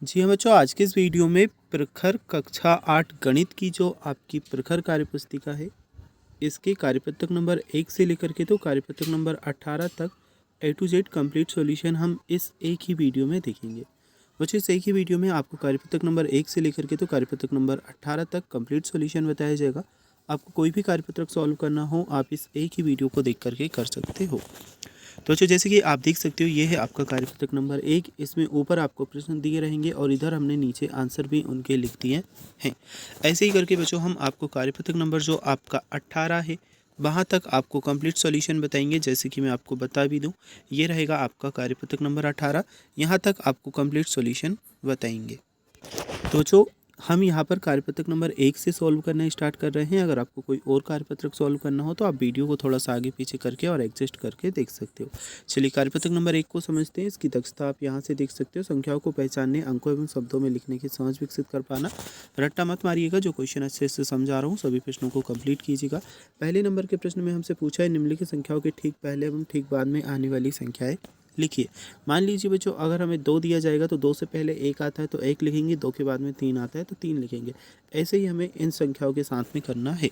जी हाँ बच्चों, आज के इस वीडियो में प्रखर कक्षा 8 गणित की जो आपकी प्रखर कार्यपुस्तिका है, इसके कार्यपत्रक नंबर 1 से लेकर के तो कार्यपत्रक नंबर 18 तक A to Z complete solution हम इस एक ही वीडियो में देखेंगे। बच्चों, इस एक ही वीडियो में आपको कार्यपत्रक नंबर 1 से लेकर के तो कार्यपत्रक नंबर 18 तक कंप्लीट सॉल्यूशन बताया जाएगा। आपको कोई भी कार्यपत्रक सॉल्व करना हो, आप इस एक ही वीडियो को देख करके कर सकते हो। तो बच्चों, जैसे कि आप देख सकते हो, ये है आपका कार्यपत्रक नंबर 1। इसमें ऊपर आपको प्रश्न दिए रहेंगे और इधर हमने नीचे आंसर भी उनके लिख दिए हैं। ऐसे ही करके बच्चों हम आपको कार्यपत्रक नंबर जो आपका 18 है, वहाँ तक आपको कंप्लीट सॉल्यूशन बताएंगे। जैसे कि मैं आपको बता भी दूँ, ये रहेगा आपका कार्यपत्रक नंबर 18। यहाँ तक आपको कंप्लीट सॉल्यूशन बताएंगे। तो जो हम यहाँ पर कार्यपत्रक नंबर 1 से सॉल्व करना स्टार्ट कर रहे हैं। अगर आपको कोई और कार्यपत्रक सॉल्व करना हो तो आप वीडियो को थोड़ा सा आगे पीछे करके और एडजस्ट करके देख सकते हो। चलिए कार्यपत्रक नंबर 1 को समझते हैं। इसकी दक्षता आप यहाँ से देख सकते हो। संख्याओं को पहचानने, अंकों एवं शब्दों में लिखने की समझ विकसित कर पाना। रट्टा मत मारिएगा, जो क्वेश्चन अच्छे से समझा रहा हूँ सभी प्रश्नों को कंप्लीट कीजिएगा। पहले नंबर के प्रश्न में हमसे पूछा है, निम्नलिखित संख्याओं के ठीक पहले एवं ठीक बाद में आने वाली संख्याएं लिखिए। मान लीजिए बच्चों, अगर हमें 2 दिया जाएगा तो 2 से पहले 1 आता है तो 1 लिखेंगे, 2 के बाद में 3 आता है तो 3 लिखेंगे। ऐसे ही हमें इन संख्याओं के साथ में करना है।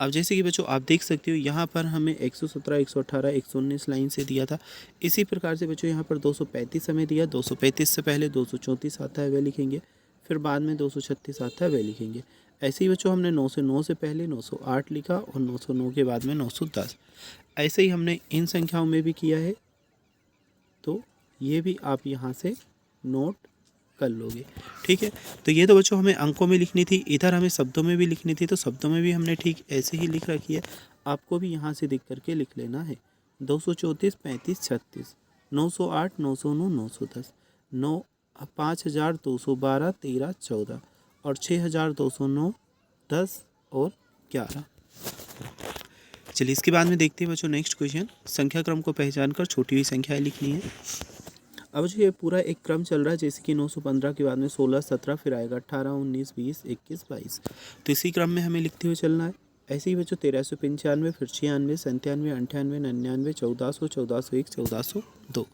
अब जैसे कि बच्चों आप देख सकते हो, यहाँ पर हमें 117, 118, 119 लाइन से दिया था। इसी प्रकार से बच्चों यहाँ पर 235 हमें दिया। 235 से पहले 234 आता है, वह लिखेंगे। फिर बाद में 236 आता है, वह लिखेंगे। ऐसे ही बच्चों हमने 909 से पहले 908 लिखा और 909 के बाद में 910। ऐसे ही हमने इन संख्याओं में भी किया है, तो ये भी आप यहाँ से नोट कर लोगे। ठीक है, तो ये तो बच्चों हमें अंकों में लिखनी थी, इधर हमें शब्दों में भी लिखनी थी, तो शब्दों में भी हमने ठीक ऐसे ही लिख रखी है। आपको भी यहाँ से देख करके लिख लेना है। 234, 35, 36, 908, 909, 910, 5212, 13, 14 और 6209, 10 और 11। चलिए इसके बाद में देखते हैं बच्चों नेक्स्ट क्वेश्चन। संख्या क्रम को पहचान कर छोटी हुई संख्याएं लिखनी है। अब जो ये पूरा एक क्रम चल रहा है, जैसे कि 915 के बाद में 16, 17, फिर आएगा 18, 19, 20, 21, 22। तो इसी क्रम में हमें लिखते हुए चलना है। ऐसे ही बच्चों 1395, फिर 96, 97, 98, 99, 1400, 1401, 1402।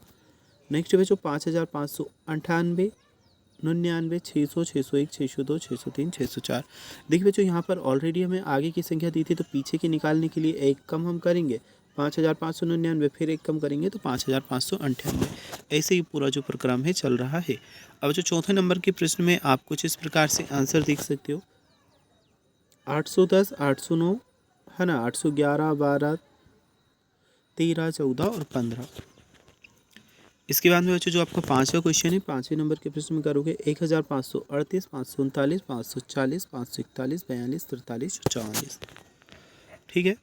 नेक्स्ट बच्चों 5598, 99, 600, 601, 602, 603, 604। देखिए बच्चों, यहाँ पर ऑलरेडी हमें आगे की संख्या दी थी, तो पीछे की निकालने के लिए एक कम हम करेंगे 5599, फिर एक कम करेंगे तो 5598। ऐसे ही पूरा जो प्रक्रम है चल रहा है। अब जो चौथे नंबर के प्रश्न में आप कुछ इस प्रकार से आंसर देख सकते हो। 810, 809 है ना, 811, 12, 13, 14 और 15। इसके बाद में बच्चों जो आपका पाँचवा क्वेश्चन है, पाँचवें नंबर के प्रश्न में करोगे 1538, 539, 540, 541, 42, 43, 44। ठीक है,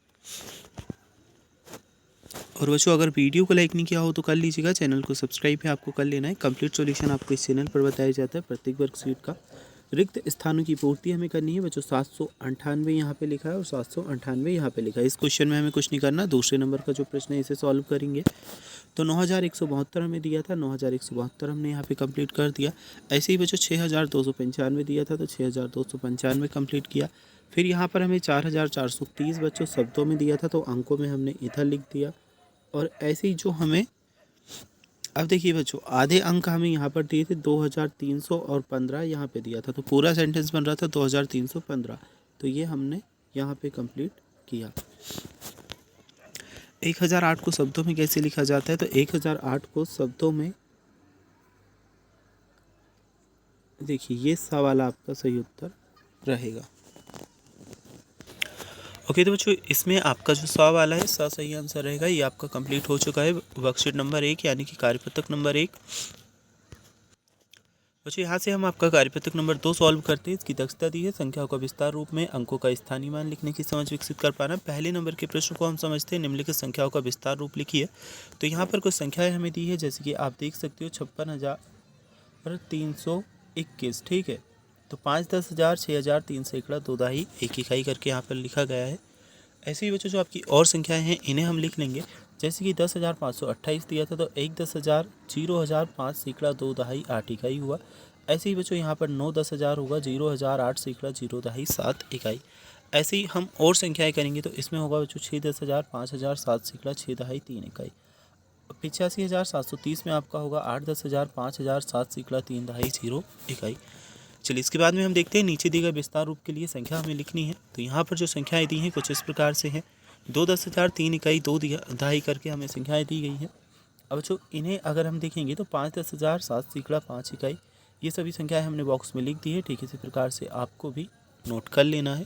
और बच्चों अगर वीडियो को लाइक नहीं किया हो तो कर लीजिएगा। चैनल को सब्सक्राइब है आपको कर लेना है। कंप्लीट सॉल्यूशन आपको इस चैनल पर बताया जाता है। प्रत्येक वर्कशीट का रिक्त स्थानों की पूर्ति हमें करनी है बच्चों। 798 यहाँ पे लिखा है और 798 यहाँ पे लिखा है। इस क्वेश्चन में हमें कुछ नहीं करना। दूसरे नंबर का जो प्रश्न है इसे सॉल्व करेंगे। तो 9172 हमें दिया था, 9172 हमने यहाँ पे कंप्लीट कर दिया। ऐसे ही बच्चों 6295 दिया था, तो 6295 कंप्लीट किया। फिर यहाँ पर हमें 4430 बच्चों शब्दों में दिया था, तो अंकों में हमने इधर लिख दिया। और ऐसे ही जो हमें, अब देखिए बच्चों, आधे अंक हमें यहाँ पर दिए थे 2315 यहाँ पे दिया था, तो पूरा सेंटेंस बन रहा था 2315। तो ये हमने यहाँ पे कंप्लीट किया। 1008 को शब्दों में कैसे लिखा जाता है, तो 1008 को शब्दों में देखिए, ये सवाल आपका सही उत्तर रहेगा। ओके, तो बच्चों इसमें आपका जो सवाल वाला है सही आंसर रहेगा। ये आपका कंप्लीट हो चुका है वर्कशीट नंबर 1 यानी कि कार्यपत्रक नंबर 1। बच्चों यहाँ से हम आपका कार्यपत्रक नंबर 2 सॉल्व करते हैं। इसकी दक्षता दी है संख्याओं का विस्तार रूप में अंकों का स्थानीय मान लिखने की समझ विकसित कर पाना। पहले नंबर के प्रश्न को हम समझते हैं, निम्नलिखित संख्याओं का विस्तार रूप लिखिए। तो यहाँ पर कुछ संख्याएं हमें दी है, जैसे कि आप देख सकते हो 56,321। ठीक है, तो 5, 10,000, 6,000, 3 सैकड़ा, 2 दहाई, 1 इकाई करके यहाँ पर लिखा गया है। ऐसे ही बच्चों जो आपकी और संख्याएं हैं इन्हें हम लिख लेंगे। जैसे कि 10,528 दिया था, तो 1, 10,000, 0,000, 5 सैकड़ा, 2 दहाई, 8 इकाई हुआ। ऐसे ही बच्चों यहाँ पर 9, 10,000 होगा, 0,000, 8 सैकड़ा, 0 दहाई, 7 इकाई। ऐसे ही हम और संख्याएं करेंगे, तो इसमें होगा बच्चों 6, 10,000, 5,000, 7 सैकड़ा, 6 दहाई, 3 इकाई। 85,730 में आपका होगा 8, 10,000, 5,000, 7 सैकड़ा 3 दहाई 0 इकाई। चलिए इसके बाद में हम देखते हैं नीचे दी गए विस्तार रूप के लिए संख्या हमें लिखनी है। तो यहाँ पर जो संख्याएं दी हैं कुछ इस प्रकार से हैं। 2, 10,000, 3 इकाई 2 दहाई करके हमें संख्याएं दी गई हैं। अब जो इन्हें अगर हम देखेंगे तो 5, 10,000, 7 सैकड़ा 5 इकाई, ये सभी संख्याएं हमने बॉक्स में लिख दी है। ठीक इसी प्रकार से आपको भी नोट कर लेना है।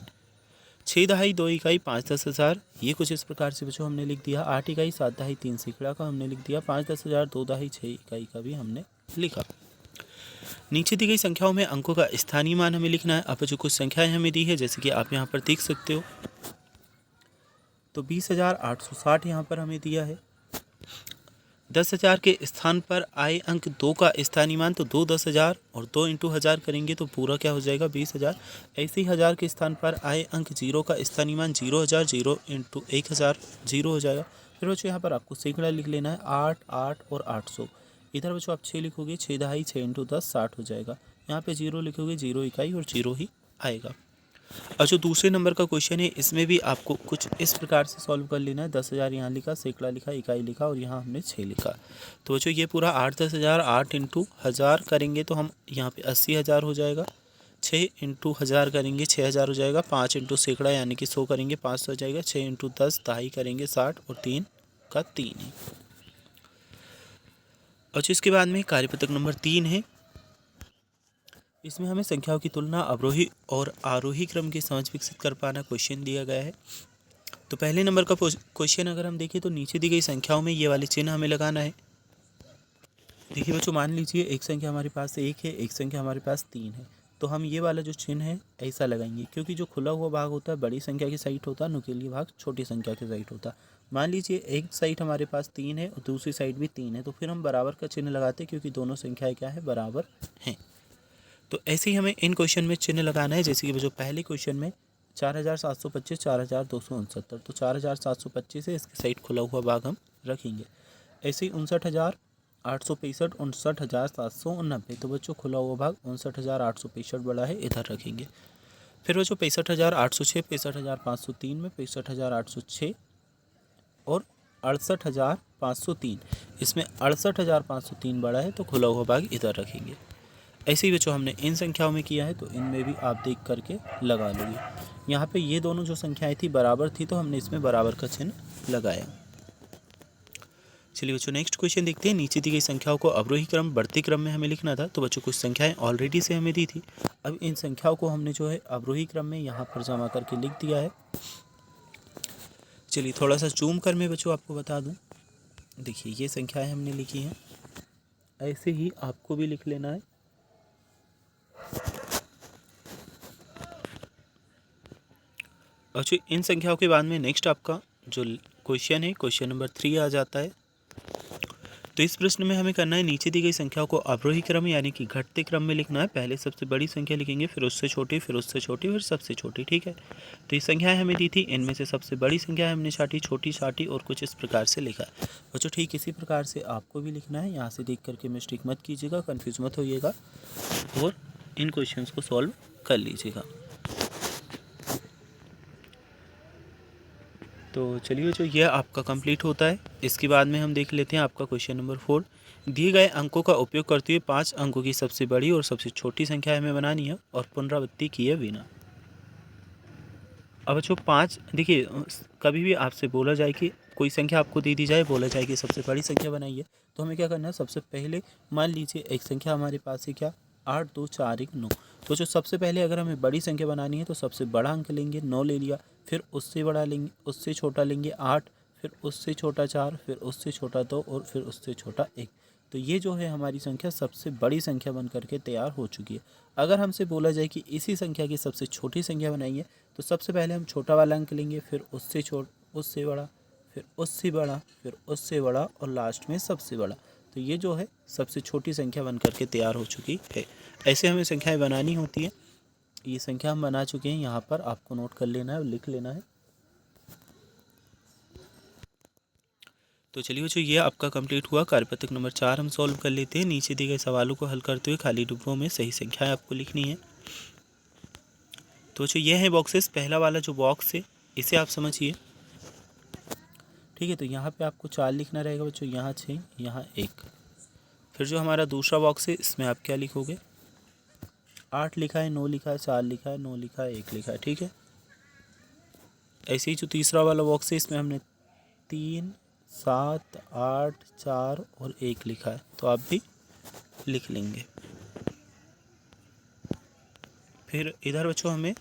6 दहाई 2 इकाई 5, 10,000, ये कुछ इस प्रकार से बच्चों हमने लिख दिया। 8 इकाई 7 दहाई 3 सैकड़ा का हमने लिख दिया। 5, 10,000, 2 दहाई 6 इकाई का भी हमने लिखा। नीचे दी गई संख्याओं में अंकों का स्थानीय मान हमें लिखना है। अब जो कुछ संख्याएं हमें दी है जैसे कि आप यहाँ पर देख सकते हो, तो 20,860 यहाँ पर हमें दिया है। 10,000 के स्थान पर आए अंक 2 का स्थानीय मान, तो 2 10,000 और 2 × 1000 करेंगे तो पूरा क्या हो जाएगा 20,000। ऐसे ही 1000 के स्थान पर आए अंक 0 का स्थानीय मान 0,000, 0 × 1000 0 हो जाएगा। फिर बच्चों यहाँ पर आपको सैकड़ा लिख लेना है, 8, 8 और 800। इधर बच्चों आप 6 लिखोगे, 6 दहाई 6 × 10 60 हो जाएगा। यहाँ पे 0 लिखोगे, 0 इकाई और 0 ही आएगा। और जो दूसरे नंबर का क्वेश्चन है इसमें भी आपको कुछ इस प्रकार से सॉल्व कर लेना है। 10,000 यहाँ लिखा, सैकड़ा लिखा, इकाई लिखा और यहाँ हमने 6 लिखा। तो बच्चों ये पूरा 8, 10,000, 8 × 1000 करेंगे तो हम यहाँ पे 80,000 हो जाएगा। 6 × 1000 करेंगे 6,000 हो जाएगा। 5 × सैकड़ा यानी कि 100 करेंगे 500 हो जाएगा। 6 × 10 दहाई करेंगे 60 और 3 का 3 है। और जो इसके बाद में कार्यपत्रक नंबर 3 है, इसमें हमें संख्याओं की तुलना अवरोही और आरोही क्रम की समझ विकसित कर पाना क्वेश्चन दिया गया है। तो पहले नंबर का क्वेश्चन अगर हम देखें तो नीचे दी गई संख्याओं में ये वाले चिन्ह हमें लगाना है। देखिए बच्चों, मान लीजिए एक संख्या हमारे पास 1 है, एक संख्या हमारे पास 3 है। तो हम ये वाला जो चिन्ह है ऐसा लगाएंगे, क्योंकि जो खुला हुआ भाग होता है बड़ी संख्या की साइड होता है, नुकीली भाग छोटी संख्या की साइड होता है। मान लीजिए एक साइड हमारे पास 3 है और दूसरी साइड भी 3 है, तो फिर हम बराबर का चिन्ह लगाते हैं, क्योंकि दोनों संख्याएं क्या है, बराबर हैं। तो ऐसे ही हमें इन क्वेश्चन में चिन्ह लगाना है। जैसे कि जो पहले क्वेश्चन में 4,725, 4,269, तो 4,725 है, इसकी साइड खुला हुआ भाग हम रखेंगे। ऐसे ही 59,865, 59,789, तो बच्चों खुला हुआ भाग 59,865 बड़ा है, इधर रखेंगे। फिर बच्चों 65,806, 65,503 में 65,806 और 68,503, इसमें 68,503 बड़ा है, तो खुला हुआ भाग इधर रखेंगे। ऐसे ही बच्चों हमने इन संख्याओं में किया है, तो इनमें भी आप देख करके लगा लोगे। यहाँ पे ये दोनों जो संख्याएं थी बराबर थी, तो हमने इसमें बराबर का चिन्ह लगाया। चलिए बच्चों नेक्स्ट क्वेश्चन देखते हैं। नीचे दी गई संख्याओं को अवरोही क्रम बढ़ते क्रम में हमें लिखना था। तो बच्चों कुछ संख्याएं ऑलरेडी से हमें दी थी, अब इन संख्याओं को हमने जो है अवरोही क्रम में यहाँ पर जमा करके लिख दिया है। चलिए थोड़ा सा जूम कर मैं बच्चों आपको बता दूँ। देखिए ये संख्याएँ हमने लिखी हैं, ऐसे ही आपको भी लिख लेना है। और इन संख्याओं के बाद में नेक्स्ट आपका जो क्वेश्चन है, क्वेश्चन नंबर 3 आ जाता है। तो इस प्रश्न में हमें करना है, नीचे दी गई संख्याओं को अवरोही क्रम यानी कि घटते क्रम में लिखना है। पहले सबसे बड़ी संख्या लिखेंगे, फिर उससे छोटी, फिर उससे छोटी, फिर सबसे छोटी। ठीक है, तो ये संख्याएं हमें दी थी, इनमें से सबसे बड़ी संख्या हमने छाटी, छोटी छाटी और कुछ इस प्रकार से लिखा है। बच्चों ठीक इसी प्रकार से आपको भी लिखना है। यहाँ से देख करके मिस्टेक मत कीजिएगा, कन्फ्यूज मत होइएगा और इन क्वेश्चन को सॉल्व कर लीजिएगा। तो चलिए जो यह आपका कंप्लीट होता है। इसके बाद में हम देख लेते हैं आपका क्वेश्चन नंबर 4। दिए गए अंकों का उपयोग करते हुए 5 अंकों की सबसे बड़ी और सबसे छोटी संख्या हमें बनानी है और पुनरावृत्ति किए बिना। अब बच्चों 5, देखिए कभी भी आपसे बोला जाए कि कोई संख्या आपको दे दी जाए, बोला जाए कि सबसे बड़ी संख्या बनाइए, तो हमें क्या करना है, सबसे पहले मान लीजिए एक संख्या हमारे पास है क्या, 8, 2, 4, 1, 9। तो जो सबसे पहले अगर हमें बड़ी संख्या बनानी है तो सबसे बड़ा अंक लेंगे, 9 ले लिया, फिर उससे बड़ा लेंगे, उससे छोटा लेंगे 8, फिर उससे छोटा 4, फिर उससे छोटा 2 और फिर उससे छोटा 1। तो ये जो है हमारी संख्या सबसे बड़ी संख्या बन करके तैयार हो चुकी है। अगर हमसे बोला जाए कि इसी संख्या की सबसे छोटी संख्या बनाइए, तो सबसे पहले हम छोटा वाला अंक लेंगे, फिर उससे बड़ा, फिर उससे बड़ा, फिर उससे बड़ा और लास्ट में सबसे बड़ा। तो ये जो है सबसे छोटी संख्या बन करके तैयार हो चुकी है। ऐसे हमें संख्याएं बनानी होती हैं। ये संख्या हम बना चुके हैं, यहाँ पर आपको नोट कर लेना है और लिख लेना है। तो चलिए बच्चों ये आपका कंप्लीट हुआ। कार्यपत्रक नंबर 4 हम सॉल्व कर लेते हैं। नीचे दिए गए सवालों को हल करते हुए खाली डिब्बों में सही संख्याएं आपको लिखनी है। तो बच्चों ये है बॉक्सेस। पहला वाला जो बॉक्स है इसे आप समझिए। ठीक है, तो यहाँ पे आपको 4 लिखना रहेगा बच्चों, यहाँ 6, यहाँ 1। फिर जो हमारा दूसरा बॉक्स है इसमें आप क्या लिखोगे, 8 लिखा है, 9 लिखा है, 4 लिखा है, 9 लिखा है, 1 लिखा है। ठीक है, ऐसे ही जो तीसरा वाला बॉक्स है इसमें हमने 3, 7, 8, 4 और 1 लिखा है, तो आप भी लिख लेंगे। फिर इधर बच्चों हमें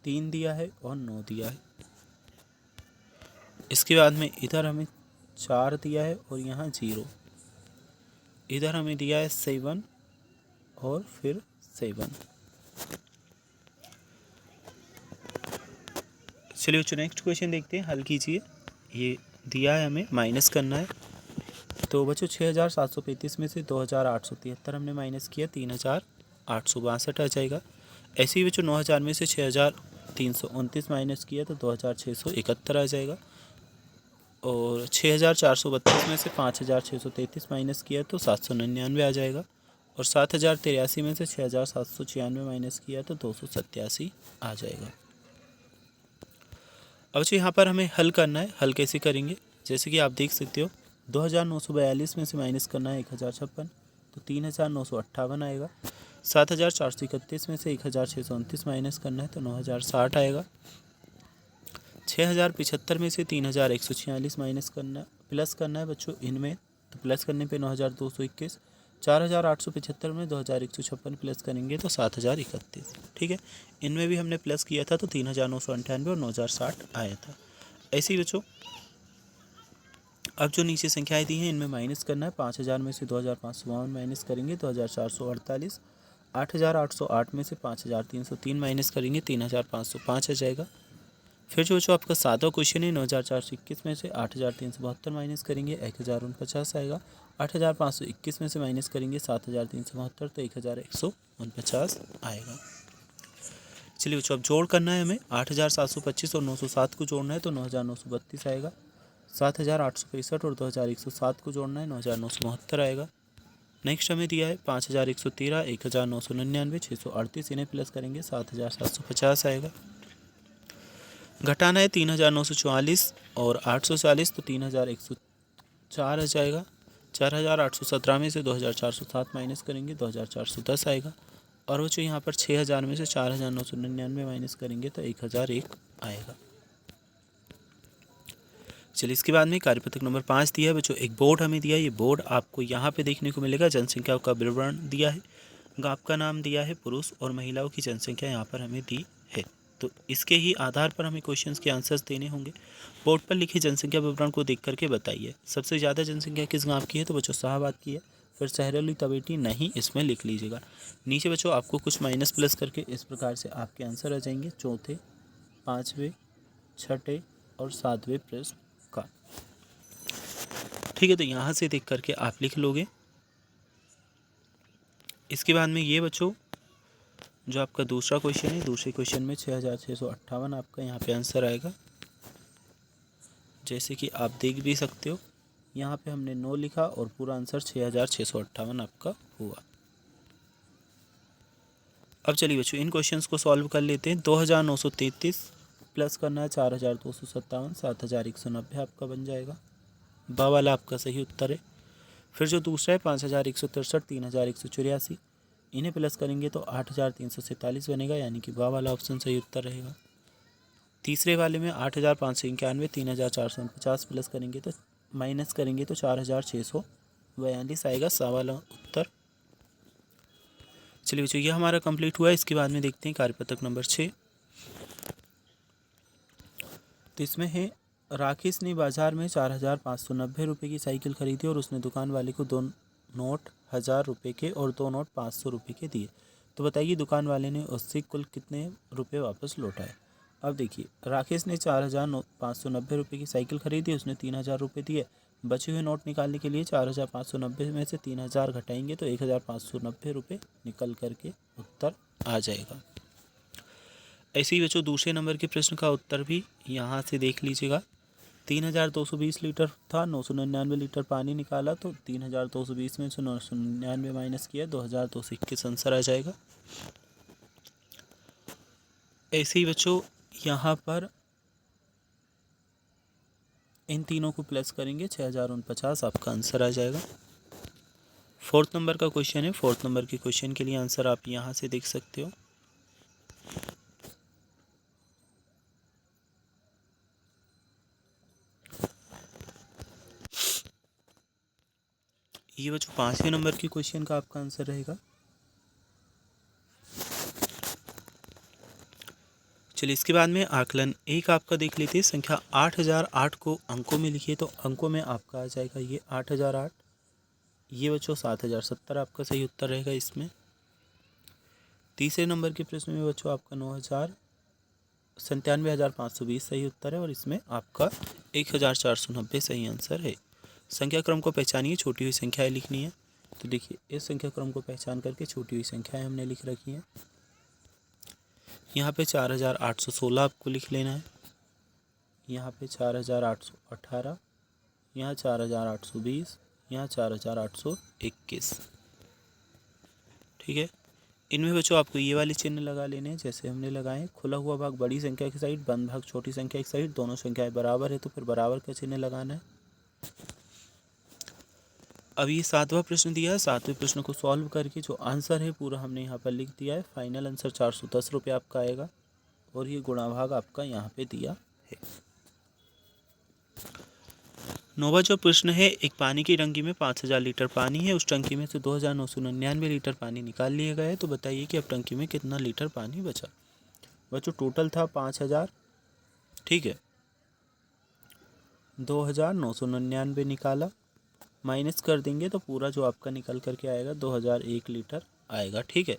3 दिया है और 9 दिया है। इसके बाद में इधर हमें 4 दिया है और यहाँ 0। इधर हमें दिया है 7 और फिर 7। चलिए बच्चों नेक्स्ट क्वेश्चन देखते हैं, हल कीजिए। ये दिया है हमें माइनस करना है, तो बच्चों 6735 में से 2873 हमने माइनस किया, 3862 आ जाएगा। ऐसे ही बच्चों 9000 में से 6329 माइनस किया तो 2671 आ जाएगा। और 6432 में से 5633 माइनस किया तो 799 आ जाएगा। और 7083 में से 6796 माइनस किया तो 287 आ जाएगा। अब बच्चों यहाँ पर हमें हल करना है। हल कैसे करेंगे, जैसे कि आप देख सकते हो 2942 में से माइनस करना है 1056 तो 3958 आएगा। 7431 में से 1629 माइनस करना है तो 9060 आएगा। 6075 में से 3146 माइनस करना प्लस करना है बच्चों इनमें, तो प्लस करने पे 9221। 4875 में 2156 प्लस करेंगे तो 7031। ठीक है, इनमें भी हमने प्लस किया था तो 3998 और 9060 आया था। ऐसे ही बच्चों अब जो नीचे संख्याएं दी हैं इनमें माइनस करना है। 5000 में से 2552 माइनस करेंगे 2448। 8808 में से 5303 माइनस करेंगे 3505 आ जाएगा। फिर जो आपका सातवां क्वेश्चन है 9421 में से 8372 माइनस करेंगे 1049 आएगा। 8521 में से माइनस करेंगे 7372 तो 1149 आएगा। चलिए बच्चों अब जोड़ करना है हमें। 8725 और 907 को जोड़ना है तो 9932 आएगा। 7865 और 2107 को जोड़ना है 9972 आएगा। नेक्स्ट हमें दिया है 5113, 1999, 638, इन्हें प्लस करेंगे 7750 आएगा। घटाना है 3944 और 840 तो 3104 आ जाएगा। 4817 में से 2407 माइनस करेंगे 2410 आएगा। और वो जो यहाँ पर 6000 में से 4999 माइनस करेंगे तो 1001 आएगा। चलिए इसके बाद में कार्यपत्रक नंबर 5 दिया है बच्चों। एक बोर्ड हमें दिया है, ये बोर्ड आपको यहाँ पे देखने को मिलेगा। जनसंख्या का विवरण दिया है, गाँव का नाम दिया है, पुरुष और महिलाओं की जनसंख्या यहाँ पर हमें दी है। तो इसके ही आधार पर हमें क्वेश्चंस के आंसर्स देने होंगे। बोर्ड पर लिखे जनसंख्या विवरण को देख करके बताइए सबसे ज़्यादा जनसंख्या किस गाँव की है, तो बच्चों शाहबाद की है। फिर सहरौली तवेटी नहीं, इसमें लिख लीजिएगा। नीचे बच्चों आपको कुछ माइनस प्लस करके इस प्रकार से आपके आंसर आ जाएंगे चौथे, 5वें, 6ठे और 7वें प्रश्न का। ठीक है, तो यहाँ से देख करके आप लिख लोगे। इसके बाद में ये बच्चों जो आपका दूसरा क्वेश्चन है, दूसरे क्वेश्चन में 6658 आपका यहाँ पे आंसर आएगा। जैसे कि आप देख भी सकते हो यहाँ पे हमने 9 लिखा और पूरा आंसर 6658 आपका हुआ। अब चलिए बच्चों इन क्वेश्चंस को सॉल्व कर लेते हैं। 2933 प्लस करना है 4257, 7190 आपका बन जाएगा। बा वाला आपका सही उत्तर है। फिर जो दूसरा है 5163, 3184, इन्हें प्लस करेंगे तो 8347 बनेगा, यानी कि बा वाला ऑप्शन सही उत्तर रहेगा। तीसरे वाले में 8591, 3449 प्लस करेंगे तो माइनस करेंगे तो 4642 आएगा, सा वाला उत्तर। चलिए बच्चों ये हमारा कंप्लीट हुआ। इसके बाद में देखते हैं कार्यपत्रक नंबर 6। तो इसमें है राकेश ने बाजार में 4590 रुपये की साइकिल खरीदी और उसने दुकान वाले को 2 नोट 1000 रुपये के और 2 नोट 500 रुपये के दिए। तो बताइए दुकान वाले ने उससे कुल कितने रुपये वापस लौटाए। अब देखिए राकेश ने 4590 रुपये की साइकिल खरीदी, उसने 3000 रुपये दिए। बचे हुए नोट निकालने के लिए 4590 में से 3000 घटाएंगे तो 1590 रुपये निकल करके उत्तर आ जाएगा। ऐसे ही बच्चों दूसरे नंबर के प्रश्न का उत्तर भी यहाँ से देख लीजिएगा। 3220 लीटर था, 999 लीटर पानी निकाला तो 3220 में से 999 माइनस किया 2221 आंसर आ जाएगा। ऐसे ही बच्चों यहाँ पर इन तीनों को प्लस करेंगे 6049 आपका आंसर आ जाएगा। फोर्थ नंबर का क्वेश्चन है। फोर्थ नंबर के क्वेश्चन के लिए आंसर आप यहाँ से देख सकते हो। ये बच्चों 5वें नंबर के क्वेश्चन का आपका आंसर रहेगा। चलिए इसके बाद में आकलन एक आपका देख लेते हैं। संख्या 8008 को अंकों में लिखिए, तो अंकों में आपका आ जाएगा ये 8008। ये बच्चों 7070 आपका सही उत्तर रहेगा इसमें। तीसरे नंबर के प्रश्न में बच्चों आपका 97,520 सही उत्तर है और इसमें आपका 1490 सही आंसर है। संख्या क्रम को पहचानिए, छोटी हुई संख्याएं लिखनी है। तो देखिए इस संख्या क्रम को पहचान करके छोटी हुई संख्याएं हमने लिख रखी हैं। यहाँ पे 4816 आपको लिख लेना है, यहाँ पे 4818, यहाँ 4820, यहाँ 4821। ठीक है, इनमें बच्चों आपको ये वाले चिन्ह लगा लेने हैं जैसे हमने लगाए। खुला हुआ भाग बड़ी संख्या की साइड, बंद भाग छोटी संख्या की साइड, दोनों संख्याएं बराबर है तो फिर बराबर का चिन्ह लगाना है। अब ये 7वां प्रश्न दिया है। 7वें प्रश्न को सॉल्व करके जो आंसर है पूरा हमने यहाँ पर लिख दिया है। फाइनल आंसर 410 रुपये आपका आएगा और ये गुणा भाग आपका यहाँ पे दिया है। 9वां जो प्रश्न है, एक पानी की टंकी में 5000 लीटर पानी है, उस टंकी में से 2999 लीटर पानी निकाल लिया गया है, तो बताइए कि अब टंकी में कितना लीटर पानी बचा। बच्चों टोटल था 5000, ठीक है, 2999 निकाला, माइनस कर देंगे तो पूरा जो आपका निकल करके आएगा 2001 लीटर आएगा। ठीक है,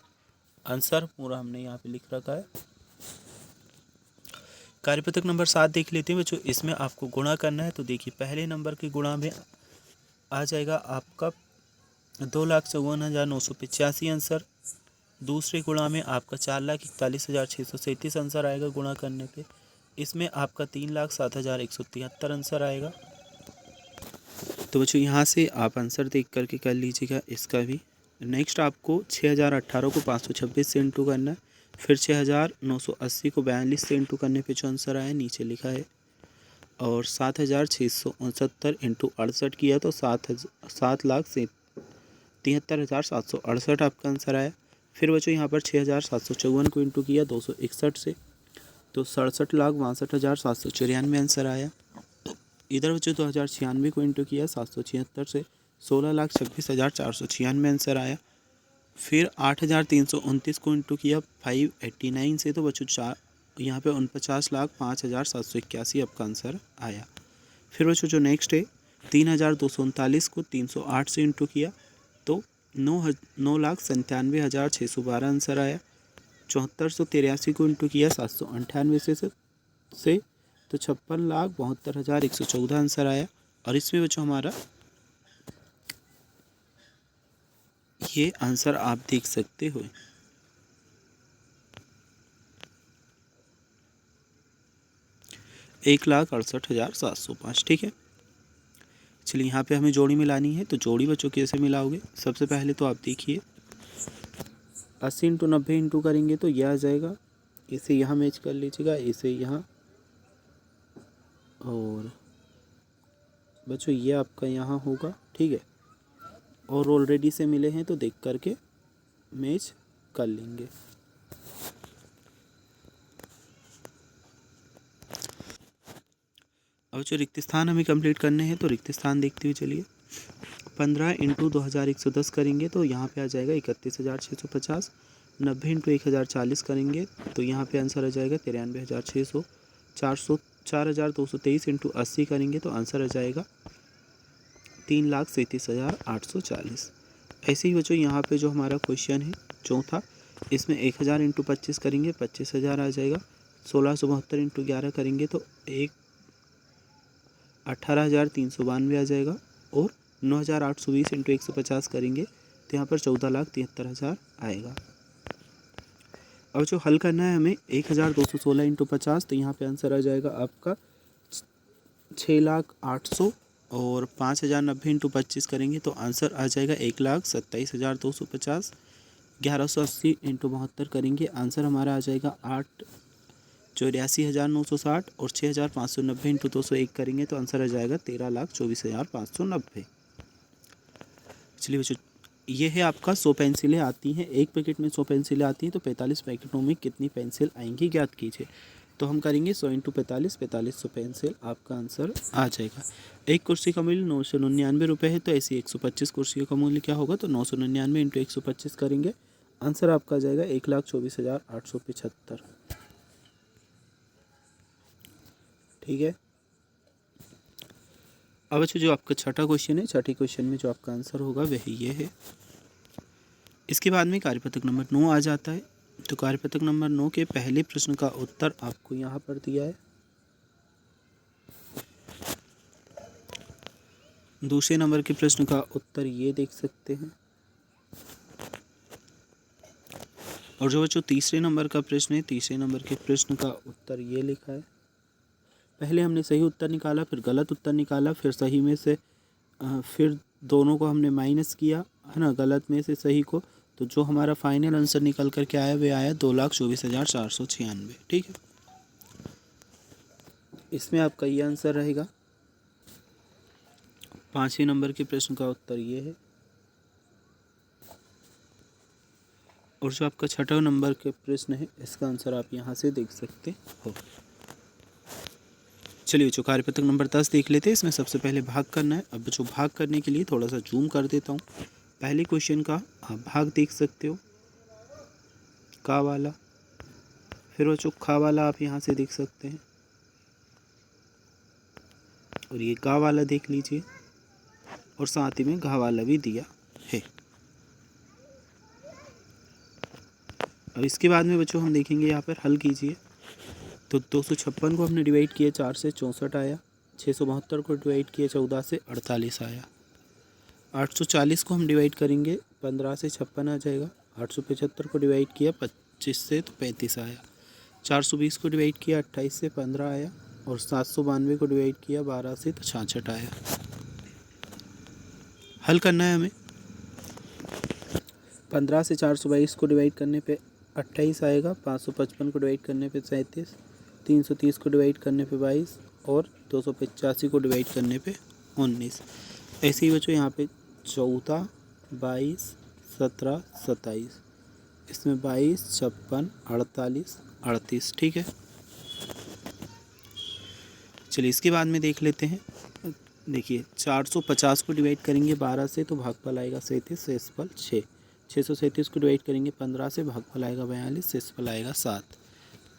आंसर पूरा हमने यहाँ पे लिख रखा है। कार्यपत्रक नंबर 7 देख लेते हैं बच्चों। इसमें आपको गुणा करना है, तो देखिए पहले नंबर के गुणा में आ जाएगा आपका 2,54,985 आंसर। दूसरे गुणा में आपका 4,41,637 आंसर आएगा गुणा करने पे। इसमें आपका 3,07,173 आंसर आएगा। तो बच्चों यहाँ से आप आंसर देख करके कर लीजिएगा इसका भी। नेक्स्ट आपको 6018 को 526 से इंटू करना है, फिर 6980 को 42 से इंटू करने पे जो आंसर आया नीचे लिखा है, और 7669 इंटू 68 किया तो 7,73,768 आपका आंसर आया। फिर बच्चों यहाँ पर 6754 को इंटू किया 261 से, तो 67,62,794 आंसर आया। इधर बच्चों 2096 को इंटू किया 776 से, 16,26,496 आंसर आया। फिर 8,329 को इंटू किया 589 से, तो बच्चों यहाँ पे 49,05,781 आपका आंसर आया। फिर बच्चों जो नेक्स्ट है 3,239 को 308 से इंटू किया तो 9,97,612 आंसर आया। 7483 को इंटू किया 798 से तो 56,72,114 आंसर आया। और इसमें बच्चों हमारा ये आंसर आप देख सकते हो 1,68,705। ठीक है, चलिए यहाँ पे हमें जोड़ी मिलानी है, तो जोड़ी बच्चों कैसे मिलाओगे। सबसे पहले तो आप देखिए 80 इंटू 90 इंटू करेंगे तो यह आ जाएगा, इसे यहाँ मैच कर लीजिएगा, इसे यहाँ, और बच्चों ये आपका यहाँ होगा। ठीक है, और ऑलरेडी से मिले हैं तो देख करके मैच कर लेंगे। अब जो रिक्त स्थान हमें कंप्लीट करने हैं तो रिक्त स्थान देखते हुए चलिए। 15 इंटू 2110 करेंगे तो यहाँ पे आ जाएगा 31,650। 90 इंटू 1040 करेंगे तो यहाँ पे आंसर आ जाएगा 93,600। 4,223 इंटू 80 करेंगे तो आंसर आ जाएगा 3,37,840। ऐसे ही बच्चों यहाँ पे जो हमारा क्वेश्चन है चौथा, इसमें 1000 इंटू 25 करेंगे 25,000 आ जाएगा। 1672 इंटू 11 करेंगे तो 18,392 आ जाएगा। और 9,820 इंटू 150 करेंगे तो यहाँ पर 14,73,000 आएगा। अब जो हल करना है हमें 1,216 इंटू 50, तो यहाँ पे आंसर आ जाएगा आपका 6,08,000। और 5,090 इंटू 25 करेंगे तो आंसर आ जाएगा 1,27,250। 1180 इंटू 72 करेंगे, आंसर हमारा आ जाएगा 84,960 और 6,590 इंटू 201 करेंगे तो आंसर आ जाएगा 13,24,590। चलिए बच्चों, ये है आपका 100 पेंसिलें आती हैं, एक पैकेट में 100 पेंसिलें आती हैं, तो 45 पैकेटों में कितनी पेंसिल आएंगी ज्ञात कीजिए। तो हम करेंगे 100 इंटू 45, 4500 पेंसिल, आपका आंसर आ जाएगा। एक कुर्सी का मूल्य 999 रुपये है, तो ऐसी 125 कुर्सियों का मूल्य क्या होगा, तो 999 इंटू 125 करेंगे, आंसर आपका आ जाएगा 1,24,875। ठीक है। अब अच्छा, जो आपका छठा क्वेश्चन है, छठे क्वेश्चन में जो आपका आंसर होगा वह ये है। इसके बाद में कार्यपत्रक नंबर 9 आ जाता है। तो कार्यपत्रक नंबर 9 के पहले प्रश्न का उत्तर आपको यहाँ पर दिया है। दूसरे नंबर के प्रश्न का उत्तर ये देख सकते हैं। और जो बच्चों तीसरे नंबर का प्रश्न है, तीसरे नंबर के प्रश्न का उत्तर ये लिखा है। पहले हमने सही उत्तर निकाला, फिर गलत उत्तर निकाला, फिर सही में से फिर दोनों को हमने माइनस किया, है ना, गलत में से सही को। तो जो हमारा फाइनल आंसर निकल कर के आया वह आया 2,24,496। ठीक है। इसमें आपका ये आंसर रहेगा। पांचवें नंबर के प्रश्न का उत्तर ये है। और जो आपका छठा नंबर के प्रश्न है, इसका आंसर आप यहाँ से देख सकते हो। चलिए बच्चों, कार्यपत्रक नंबर 10 देख लेते हैं। इसमें सबसे पहले भाग करना है। अब बच्चों भाग करने के लिए थोड़ा सा जूम कर देता हूँ। पहले क्वेश्चन का आप भाग देख सकते हो, का वाला। फिर बच्चों खा वाला आप यहाँ से देख सकते हैं, और ये गा वाला देख लीजिए, और साथ ही में घा वाला भी दिया है। अब इसके बाद में बच्चों हम देखेंगे, यहाँ पर हल कीजिए। तो 256 को हमने डिवाइड किया 4 से 64 आया। 672 को डिवाइड किया 14 से 48 आया। 840 को हम डिवाइड करेंगे 15 से 56 आ जाएगा। 875 को डिवाइड किया 25 से तो 35 आया। 420 को डिवाइड किया 28 से 15 आया। और 792 को डिवाइड किया 12 से तो 66 आया। हल करना है हमें। 15 से 422 को डिवाइड करने पे 28 आएगा। 555 को डिवाइड करने पे 37, 330 को डिवाइड करने पे 22 और 285 को डिवाइड करने पे 19। ऐसे ही बच्चों यहाँ पे 14, 22, 17, 27, इसमें 22, 56, 48, 38। ठीक है। चलिए इसके बाद में देख लेते हैं। देखिए 450 को डिवाइड करेंगे 12 से तो भागफल आएगा 37, शेषफल 6। 637 को डिवाइड करेंगे 15 से, भागफल आएगा 42, शेषफल आएगा 7।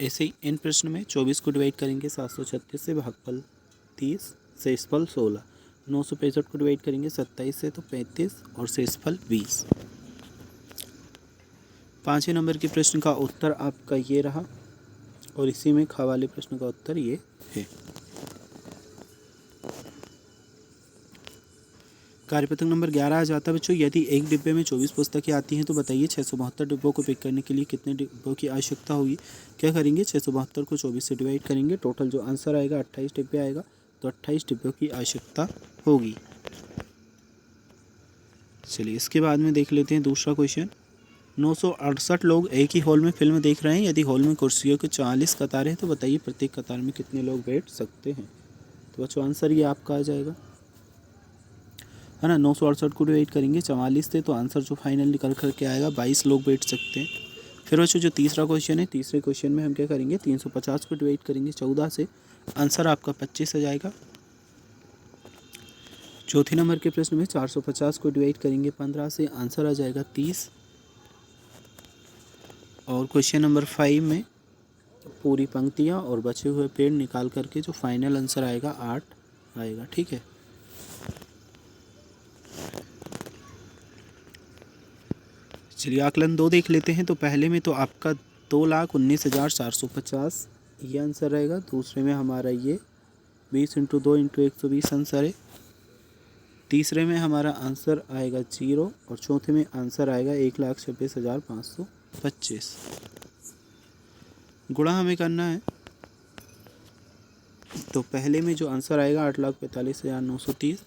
ऐसे ही इन प्रश्न में 24 को डिवाइड करेंगे 736 से, भागफल 30, शेषफल 16। 965 को डिवाइड करेंगे 27 से तो 35 और शेषफल 20। पाँचवें नंबर के प्रश्न का उत्तर आपका ये रहा, और इसी में खा वाले प्रश्न का उत्तर ये है। कार्यपत्रक नंबर 11 आ जाता है बच्चों। यदि एक डिब्बे में 24 पुस्तकें आती हैं तो बताइए 672 डिब्बों को पैक करने के लिए कितने डिब्बों की आवश्यकता होगी। क्या करेंगे, 672 को 24 से डिवाइड करेंगे, टोटल जो आंसर आएगा 28 डिब्बे आएगा, तो 28 डिब्बों की आवश्यकता होगी। चलिए इसके बाद में देख लेते हैं दूसरा क्वेश्चन। 968 लोग एक ही हॉल में फिल्म देख रहे हैं। यदि हॉल में कुर्सियों की 40 कतारें हैं तो बताइए प्रत्येक कतार में कितने लोग बैठ सकते हैं। तो बच्चों आंसर ये आपका आ जाएगा, है ना। 968 को डिवाइड करेंगे 44 से तो आंसर जो फाइनल निकल करके आएगा 22 लोग बैठ सकते हैं। फिर बच्चों जो तीसरा क्वेश्चन है, तीसरे क्वेश्चन में हम क्या करेंगे, 350 को डिवाइड करेंगे 14 से, आंसर आपका 25 आ जाएगा। चौथे नंबर के प्रश्न में 450 को डिवाइड करेंगे 15 से, आंसर आ जाएगा 30। और क्वेश्चन नंबर 5 में पूरी पंक्तियाँ और बचे हुए पेड़ निकाल करके जो फाइनल आंसर आएगा 8 आएगा। ठीक है। चलिए आकलन 2 देख लेते हैं। तो पहले में तो आपका 2,19,450 ये आंसर रहेगा। दूसरे में हमारा ये 20 इंटू 2 इंटू 120 आंसर है। तीसरे में हमारा आंसर आएगा 0 और चौथे में आंसर आएगा 1,26,525। गुणा हमें करना है। तो पहले में जो आंसर आएगा 8,45,930।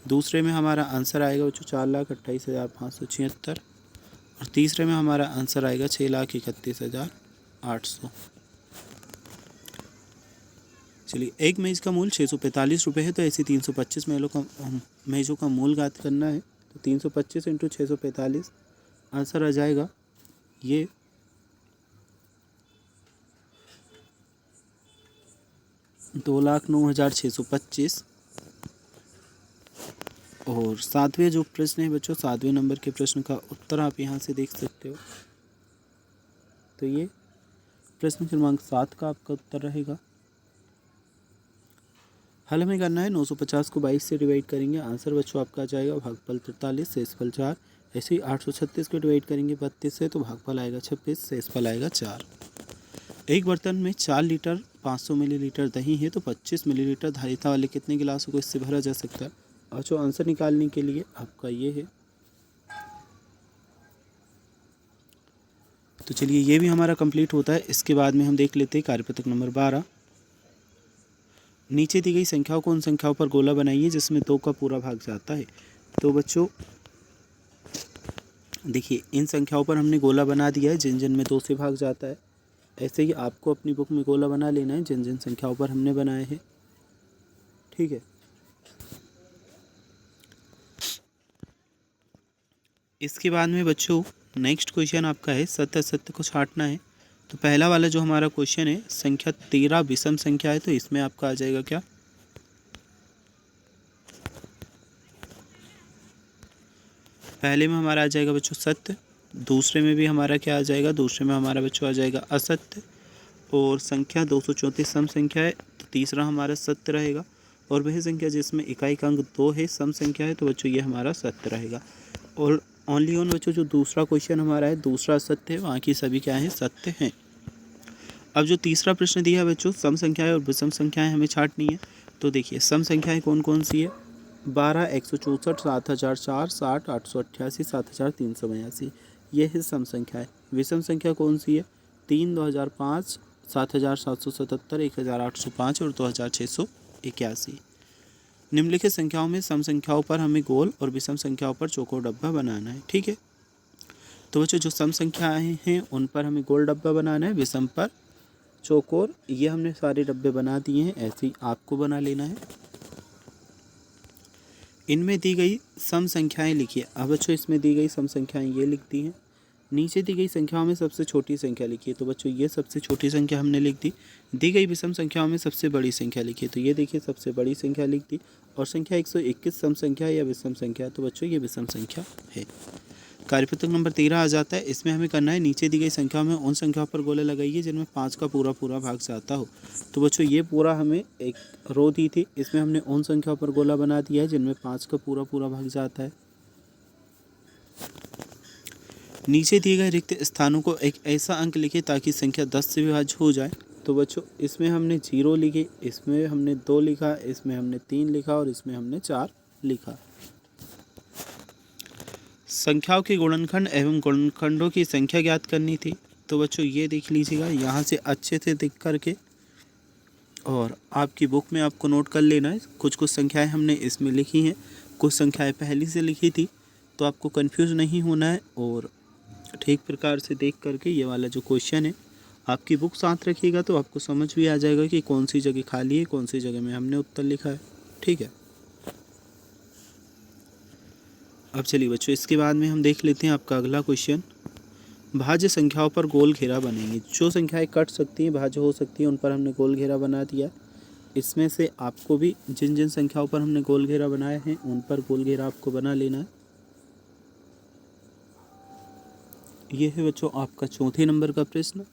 दूसरे में हमारा आंसर आएगा जो 4,28,576। और तीसरे में हमारा आंसर आएगा 6,31,800। चलिए, एक मेज़ का मूल्य 645 रुपये है, तो ऐसी 325 मेज़ों का मूल्य ज्ञात करना है। तो 325 इंटू 645, आंसर आ जाएगा ये 2,09,625। और 7वें जो प्रश्न है बच्चों, 7वें नंबर के प्रश्न का उत्तर आप यहाँ से देख सकते हो। तो ये प्रश्न क्रमांक 7 का आपका उत्तर रहेगा। हल हमें करना है, 950 को 22 से डिवाइड करेंगे, आंसर बच्चों आपका आ जाएगा भागफल 43, शेषफल 4। ऐसे ही 836 को डिवाइड करेंगे 32 से, तो भागफल आएगा 26, शेषफल आएगा 4। एक बर्तन में 4 लीटर 500 मिलीलीटर दही है, तो 25 मिलीलीटर धारिता वाले कितने गिलासों को इससे भरा जा सकता है। और जो आंसर निकालने के लिए आपका ये है, तो चलिए ये भी हमारा कंप्लीट होता है। इसके बाद में हम देख लेते हैं कार्यपत्रक नंबर 12। नीचे दी गई संख्याओं को उन संख्याओं पर गोला बनाइए जिसमें 2 का पूरा भाग जाता है। तो बच्चों देखिए, इन संख्याओं पर हमने गोला बना दिया है जिन जिन में 2 से भाग जाता है। ऐसे ही आपको अपनी बुक में गोला बना लेना है जिन जिन संख्याओं पर हमने बनाए हैं। ठीक है, इसके बाद में बच्चों नेक्स्ट क्वेश्चन आपका है सत्य असत्य को छांटना है। तो पहला वाला जो हमारा क्वेश्चन है, संख्या 13 विषम संख्या है, तो इसमें आपका आ जाएगा क्या, पहले में हमारा आ जाएगा बच्चों सत्य, दूसरे में भी हमारा क्या आ जाएगा, दूसरे में हमारा बच्चों आ जाएगा असत्य। और संख्या 234 सम संख्या है, तो तीसरा हमारा सत्य रहेगा। और वह संख्या जिसमें इकाई का अंक 2 है सम संख्या है, तो बच्चों ये हमारा सत्य रहेगा। और ओनली ऑन बच्चों जो दूसरा क्वेश्चन हमारा है, दूसरा सत्य है, बाकी सभी क्या है, सत्य हैं। अब जो तीसरा प्रश्न दिया है बच्चों, सम संख्याएं और विषम संख्याएं हमें छांटनी है। तो देखिए, सम संख्याएं कौन कौन सी है, 12, 164, 7004, 60, 888, 7382, ये है सम संख्याएं। विषम संख्या कौन सी है, 3, 2005, 7777, 1805 और 2681। निम्नलिखित संख्याओं में सम संख्याओं पर हमें गोल और विषम संख्याओं पर चौकोर डब्बा बनाना है। ठीक है, तो बच्चों जो सम संख्याएं हैं उन पर हमें गोल डब्बा बनाना है, विषम पर चौकोर। ये हमने सारे डब्बे बना दिए हैं, ऐसे ही आपको बना लेना है। इनमें दी गई सम संख्याएं लिखिए। अब बच्चों इसमें दी गई सम संख्याएं ये लिख दी हैं। नीचे दी गई संख्याओं में सबसे छोटी संख्या लिखिए। तो बच्चों ये सबसे छोटी संख्या हमने लिख दी। दी गई विषम संख्याओं में सबसे बड़ी संख्या लिखिए। तो ये देखिए सबसे बड़ी संख्या लिख दी। और संख्या 121 सम संख्या या विषम संख्या, तो बच्चों ये विषम संख्या है। कार्यपत्रक नंबर 13 आ जाता है। इसमें हमें करना है, नीचे दी गई संख्या में उन संख्याओं पर गोले लगाइए जिनमें 5 का पूरा पूरा भाग जाता हो। तो बच्चों ये पूरा हमें एक रो दी थी, इसमें हमने उन संख्याओं पर गोला बना दिया है जिनमें 5 का पूरा पूरा भाग जाता है। नीचे दिए गए रिक्त स्थानों को एक ऐसा अंक लिखे ताकि संख्या 10 से विभाज्य हो जाए। तो बच्चों इसमें हमने 0 लिखे, इसमें हमने 2 लिखा, इसमें हमने 3 लिखा और इसमें हमने 4 लिखा। संख्याओं के गुणनखंड एवं गुणनखंडों की संख्या ज्ञात करनी थी। तो बच्चों ये देख लीजिएगा यहाँ से अच्छे से देख करके, और आपकी बुक में आपको नोट कर लेना है। कुछ कुछ संख्याएं हमने इसमें लिखी हैं, कुछ संख्याएं पहले से लिखी थी, तो आपको कंफ्यूज नहीं होना है। और ठीक प्रकार से देख करके ये वाला जो क्वेश्चन है, आपकी बुक साथ रखिएगा तो आपको समझ भी आ जाएगा कि कौन सी जगह खाली है, कौन सी जगह में हमने उत्तर लिखा है। ठीक है, अब चलिए बच्चों इसके बाद में हम देख लेते हैं आपका अगला क्वेश्चन। भाज्य संख्याओं पर गोल घेरा बनाएंगे। जो संख्याएं कट सकती हैं, भाज्य हो सकती हैं, उन पर हमने गोल घेरा बना दिया। इसमें से आपको भी जिन जिन संख्याओं पर हमने गोल घेरा बनाए हैं उन पर गोल घेरा आपको बना लेना है। यह है बच्चों आपका चौथे नंबर का प्रश्न।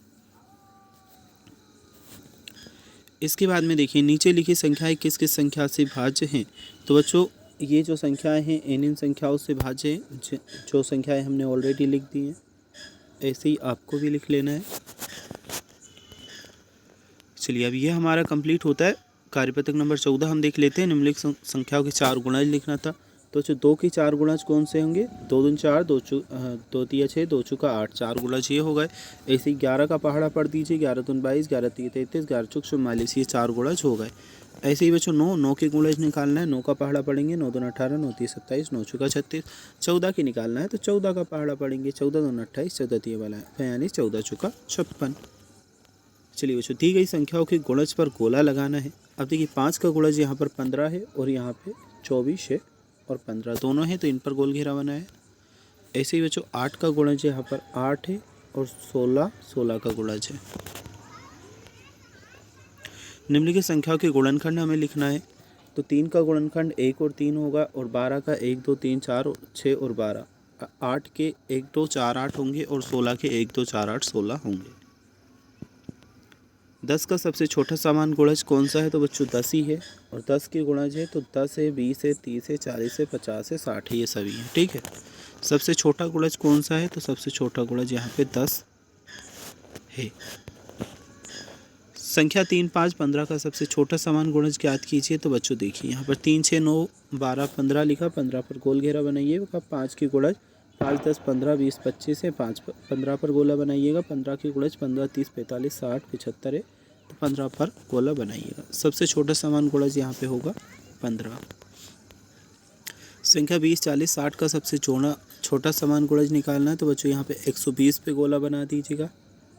इसके बाद में देखिए, नीचे लिखी संख्याएं किस किस संख्या से भाज्य हैं। तो बच्चों ये जो संख्याएं हैं इन संख्याओं से भाज्य हैं। जो संख्याएं हमने ऑलरेडी लिख दी हैं, ऐसे ही आपको भी लिख लेना है। चलिए अब ये हमारा कंप्लीट होता है। कार्यपत्रक नंबर 14 हम देख लेते हैं। निम्नलिखित संख्याओं के 4 गुणज लिखना था। तो जो 2 के 4 गुणज कौन से होंगे, 2 दूनी 4, 2 तिया 6, 2 चौका 8, 4 गुणज ये हो गए। ऐसे ही 11 का पहाड़ा पढ़ दीजिए, 11 दूनी 22, 11 तिया 33, 11 चौक 44, ये 4 गुणज हो गए। ऐसे ही बच्चों 9 के गुणज निकालना है। 9 का पहाड़ा पढ़ेंगे, 9 दूनी 18, 9 तिया 27, 9 चौका 36। 14 की निकालना है तो 14 का पहाड़ा पढ़ेंगे, 14 दूनी 28, 14 तिया 42, 14 चौका 56। चलिए बच्चों, दी गई संख्याओं के गुणज पर गोला लगाना है। अब देखिए 5 का गुणज यहाँ पर 15 है और यहाँ पे 24 है और 15 दोनों है, तो इन पर गोल घेरा बना है। ऐसे ही बच्चों 8 का गुणज यहाँ पर 8 है और 16 का गुणज है। निम्नलिखित संख्याओं के गुणनखंड हमें लिखना है। तो 3 का गुणनखंड 1 और 3 होगा और 12 का 1 2 3 4 6 और 12, 8 के 1 2 4 8 होंगे और 16 के 1 2 4 8 16 होंगे। 10 का सबसे छोटा समान गुणज कौन सा है? तो बच्चों 10 ही है। और 10 के गुणज है तो 10 है, 20 है, 30 है, 40 है, 50 है, 60 है, ये सभी हैं। ठीक है, सबसे छोटा गुणज कौन सा है? तो सबसे छोटा गुणज यहाँ पे 10 है। संख्या 3 5 15 का सबसे छोटा समान गुणज ज्ञात कीजिए। तो बच्चों देखिए यहाँ पर 3 6 9 12 15 लिखा, 15 पर गोल घेरा बनाइएगा। 5 की गुणज 5 10 15 20 25 है, 15 पर गोला बनाइएगा। 15 की गुणज 15 30 45 60 75 है, तो 15 पर गोला बनाइएगा। सबसे छोटा समान गुणज यहाँ पे होगा 15। संख्या 20 40 60 का सबसे छोटा समान गुणज निकालना है। तो बच्चों यहाँ पे 120 पे गोला बना दीजिएगा,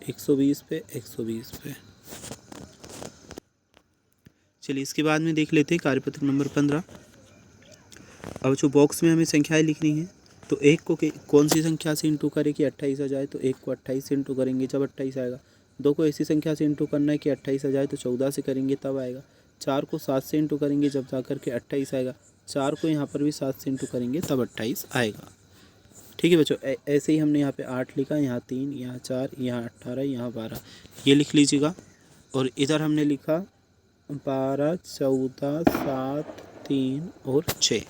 120 पे 120 पे। चलिए इसके बाद में देख लेते हैं कार्यपत्रक नंबर 15। अब जो बॉक्स में हमें संख्याएं लिखनी है, तो एक को कौन सी संख्या से इंटू करें कि 28 आ जाए? तो एक को 28 से इंटू करेंगे जब 28 आएगा। 2 को ऐसी संख्या से इंटू करना है कि 28 आ जाए, तो 14 से करेंगे तब आएगा। 4 को 7 से इंटू करेंगे जब जा कर के 28 आएगा। 4 को यहाँ पर भी 7 से इंटू करेंगे तब 28 आएगा। ठीक है बच्चों, ऐसे ही हमने यहाँ पे 8 लिखा, यहाँ 3, यहाँ 4, यहाँ 18, यहाँ 12, ये लिख लीजिएगा। और इधर हमने लिखा 12 14 7 3 और 6।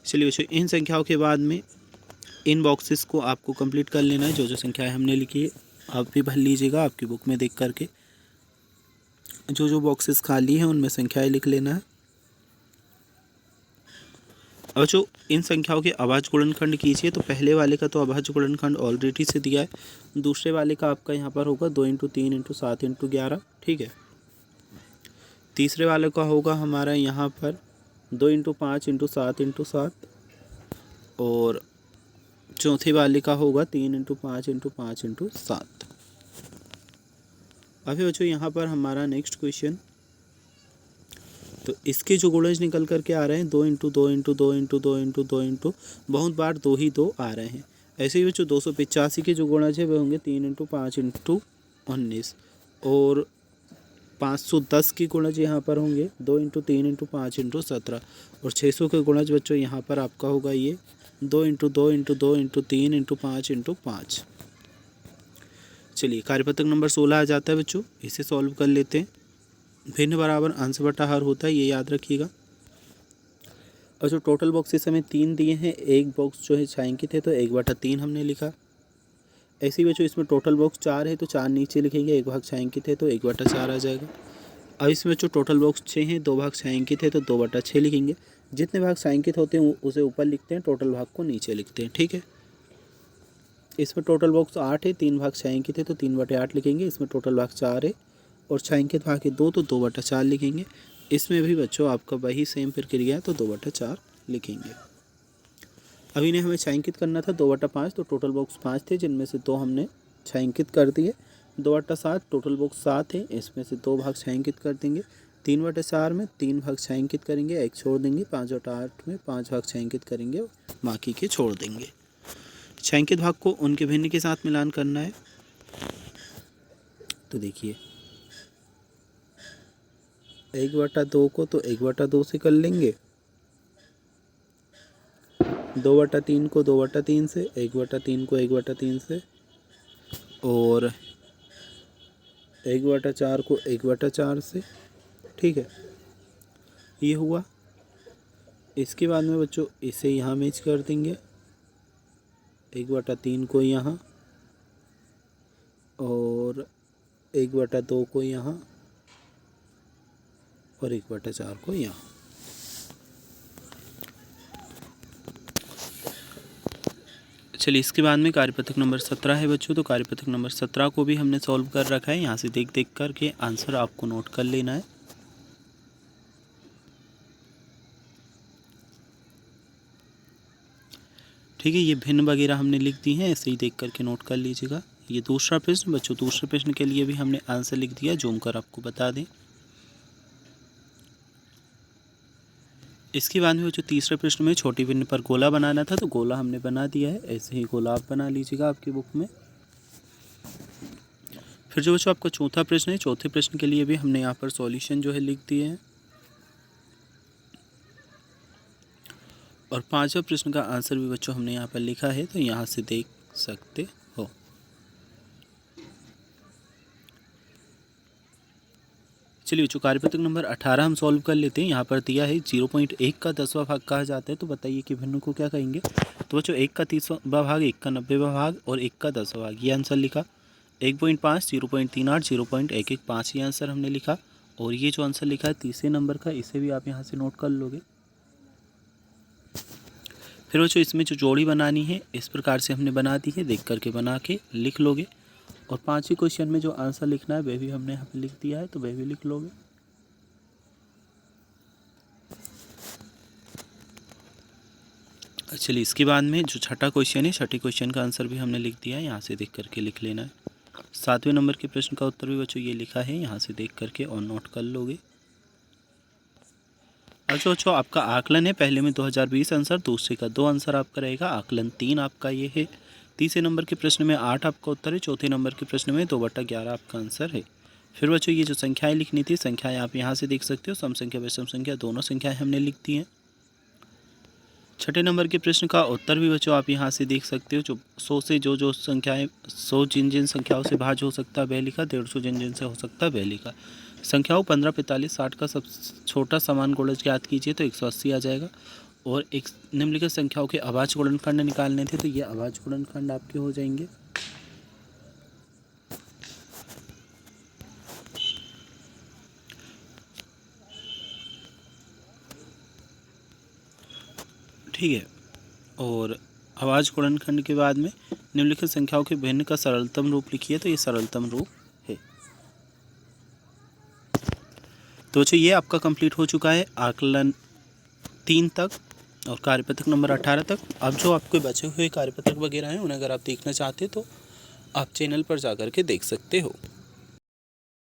चलिए बच्चों, इन संख्याओं के बाद में इन बॉक्सेस को आपको कंप्लीट कर लेना है। जो जो संख्याएं हमने लिखी है आप भी भर लीजिएगा आपकी बुक में देख करके। जो जो बॉक्सेस खाली हैं उनमें संख्याएं लिख लेना है। और जो इन संख्याओं के अभाज्य गुणनखंड कीजिए। तो पहले वाले का तो अभाज्य गुणनखंड ऑलरेडी से दिया है, दूसरे वाले का आपका यहाँ पर होगा 2 × 3 × 7 × 11। ठीक है, तीसरे वाले का होगा हमारा यहाँ पर 2 × 5 × 7 × 7, और चौथे वाले का होगा 3 × 5 × 5 × 7। अभी बच्चों यहाँ पर हमारा नेक्स्ट क्वेश्चन, तो इसके जो गुणज निकल करके आ रहे हैं 2 × 2 × 2 × 2 × 2 × बहुत बार 2 ही 2 आ रहे हैं। ऐसे ही बच्चों 285 के जो गुणज है वे होंगे 3 × 5 × 19, और 510 की गुणज यहाँ पर होंगे 2 × 3 × 5 × 17, और 600 के गुणज बच्चों यहाँ पर आपका होगा ये 2 × 2 × 2 × 3 × 5 × 5। चलिए कार्यपत्रक नंबर 16 आ जाता है बच्चों, इसे सॉल्व कर लेते हैं। भिन्न बराबर अंश बटा हर होता है, ये याद रखिएगा। और जो टोटल बॉक्सेस हमें 3 दिए हैं, एक बॉक्स जो है छायांकित है तो 1/3 हमने लिखा। ऐसे ही बच्चों इसमें टोटल बॉक्स 4 है तो 4 नीचे लिखेंगे, 1 भाग छायांकित है तो 1/4 आ जाएगा। अब इसमें जो टोटल बॉक्स 6 हैं, 2 भाग छायांकित है तो 2/6 लिखेंगे। जितने भाग छायांकित होते हैं उसे ऊपर लिखते हैं, टोटल भाग को नीचे लिखते हैं। ठीक है, इसमें टोटल बॉक्स 8 है, 3 भाग छायांकित है तो 3/8 लिखेंगे। इसमें टोटल भाग 4 है और छायांकित भाग है 2 तो 2/4 लिखेंगे। इसमें भी बच्चों आपका वही सेम प्रक्रिया है तो 2/4 लिखेंगे। अभी ने हमें छायांकित करना था 2/5, तो टोटल बॉक्स 5 थे जिनमें से 2 हमने छायांकित कर दिए। 2/7 टोटल बॉक्स 7 है, इसमें से 2 भाग छायांकित कर देंगे। 3/4 में 3 भाग छायांकित करेंगे, 1 छोड़ देंगे। 5/8 में 5 भाग छायांकित करेंगे, बाकी के छोड़ देंगे। छायांकित भाग को उनके भिन्न के साथ मिलान करना है। तो देखिए 1/2 को तो 1/2 से कर लेंगे, 2/3 को 2/3 से, 1/3 को 1/3 से, और 1/4 को 1/4 से। ठीक है, ये हुआ। इसके बाद में बच्चों इसे यहाँ मैच कर देंगे, 1/3 को यहाँ और 1/2 को यहाँ और 1/4 को यहाँ। चलिए इसके बाद में कार्यपत्रक नंबर 17 है बच्चों, तो कार्यपत्रक नंबर 17 को भी हमने सॉल्व कर रखा है। यहाँ से देख देख करके आंसर आपको नोट कर लेना है। ठीक है, ये भिन्न वगैरह हमने लिख दी हैं, ऐसे ही देख करके नोट कर लीजिएगा। ये दूसरा प्रश्न बच्चों, दूसरे प्रश्न के लिए भी हमने आंसर लिख दिया, जूम कर आपको बता दें। इसके बाद में जो तीसरे प्रश्न में छोटी पिन पर गोला बनाना था, तो गोला हमने बना दिया है, ऐसे ही गोला आप बना लीजिएगा आपकी बुक में। फिर जो बच्चों आपका चौथा प्रश्न है, चौथे प्रश्न के लिए भी हमने यहाँ पर सॉल्यूशन जो है लिख दिए हैं, और पांचवा प्रश्न का आंसर भी बच्चों हमने यहाँ पर लिखा है, तो यहाँ से देख सकते हो। चलिए बच्चों, कार्यपत्रक नंबर 18 हम सॉल्व कर लेते हैं। यहाँ पर दिया है 0.1 का 10वां भाग कहा जाता है, तो बताइए कि भिन्न को क्या कहेंगे। तो बच्चों 1 का 30वां भाग, 1 का 90वां भाग और 1 का 10वां भाग, ये आंसर लिखा। 1.5, 0.38, 0.11, 5 ये आंसर हमने लिखा। और ये जो आंसर लिखा है तीसरे नंबर का, इसे भी आप यहाँ से नोट कर लोगे। फिर बच्चों इसमें जो जोड़ी बनानी है, इस प्रकार से हमने बना दी है, देख करके बना के लिख लोगे। और पांचवें क्वेश्चन में जो आंसर लिखना है वह भी हमने यहाँ पे लिख दिया है, तो वह भी लिख लोगे। चलिए इसके बाद में जो छठा क्वेश्चन है, छठे क्वेश्चन का आंसर भी हमने लिख दिया है, यहाँ से देख करके लिख लेना है। सातवें नंबर के प्रश्न का उत्तर भी बच्चों ये लिखा है, यहाँ से देख करके और नोट कर लोगे। अच्छा बच्चों, आपका आकलन है पहले में 2020 आंसर, दूसरे का 2 आंसर आपका रहेगा। आकलन 3 आपका ये है। तीसरे नंबर के प्रश्न में 8 आपका उत्तर है। चौथे नंबर के प्रश्न में 2/11 आपका आंसर है। फिर बच्चों ये जो संख्याएं लिखनी थी, संख्याएं आप यहाँ से देख सकते हो, सम संख्या विषम संख्या दोनों संख्याएं हमने लिख दी हैं। छठे नंबर के प्रश्न का उत्तर भी बच्चों आप यहाँ से देख सकते हो। जो 100 से जो संख्याएं, 100 जिन संख्याओं से भाज्य हो सकता है वह लिखा, 150 जिन से हो सकता है वह लिखा। संख्याओं 15, 45, 60 का सब छोटा समान गुणज ज्ञात कीजिए, तो 180 आ जाएगा। और एक निम्नलिखित संख्याओं के अभाज्य गुणनखंड निकालने थे, तो ये अभाज्य गुणनखंड आपके हो जाएंगे। ठीक है, और अभाज्य गुणनखंड के बाद में निम्नलिखित संख्याओं के भिन्न का सरलतम रूप लिखिए, तो ये सरलतम रूप है। तो बच्चों ये आपका कंप्लीट हो चुका है आकलन 3 तक और कार्यपत्रक नंबर 18 तक। अब जो आपके बचे हुए कार्यपत्रक वगैरह हैं, उन्हें अगर आप देखना चाहते हैं तो आप चैनल पर जाकर के देख सकते हो।